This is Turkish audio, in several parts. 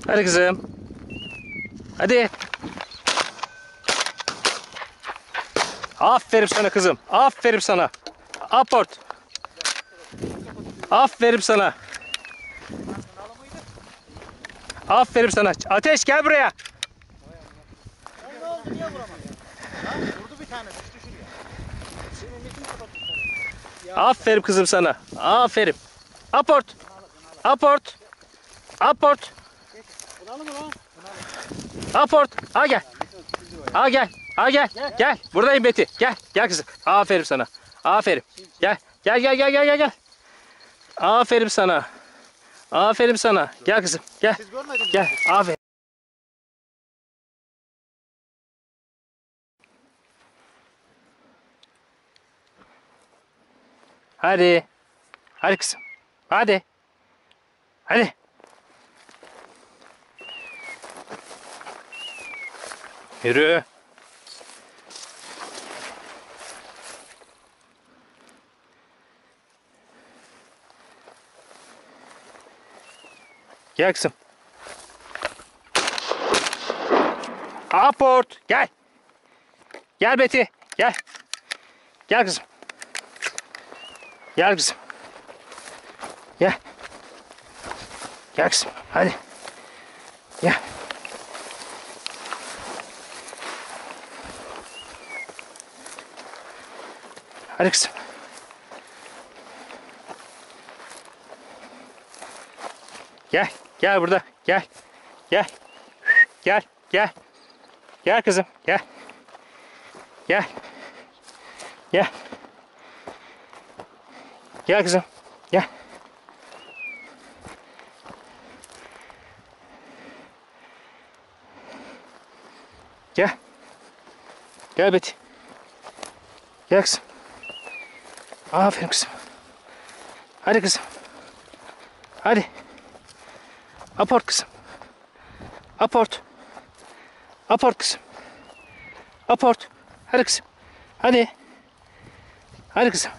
Hadi kızım. Hadi. Aferin sana kızım. Aferin sana. Aport. Aferin sana. Aferin sana. Ateş gel buraya. Ne oldu, niye vuramadın? Ha? Vurdu bir tane, düştü şuraya. Senin metin kapattı sana. Aferin kızım sana. Aferin. Aport. Aport. Aport. Bunalım mı lan? Aport. Ha gel. Ha gel. Ha gel. Gel. Buradayım Beti. Gel. Gel kızım. Aferin sana. Aferin. Gel. Gel gel gel gel gel. Aferin sana. Aferin sana. Gel kızım. Gel. Siz görmediniz mi? Gel. Aferin. Hadi. Hadi kızım. Hadi. Hadi. Yürü. Gel kızım. Aport. Gel. Gel Beti. Gel. Gel kızım. Gel kızım. Gel. Gel kızım. Hadi. Gel. Hadi kızım. Gel. Gel burada. Gel. Gel. Gel. Gel. Gel kızım. Gel. Gel. Gel. Gel kızım. Gel. Gel. Gel Beti. Gel kızım. Aferin kızım. Hadi kızım. Hadi. Aport kızım. Aport. Aport kızım. Aport. Hadi kızım. Hadi. Hadi kızım.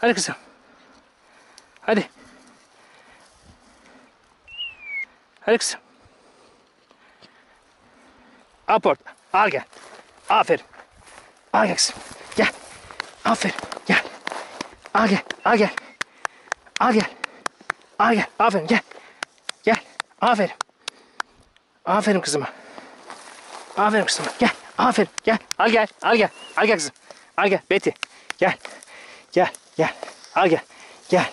Hadi kızım. Hadi. Hadi kızım. Aport. Al gel. Aferin. Al gel kızım. Gel. Aferin. Gel. Al gel. Al gel. Al gel. Al gel. Aferin. Gel. Gel. Aferin. Aferin kızıma. Aferin kızıma. Gel. Aferin. Gel. Al gel. Al gel. Al gel kızım. Al gel. Beti. Gel. Gel. Gel. Al gel. Gel.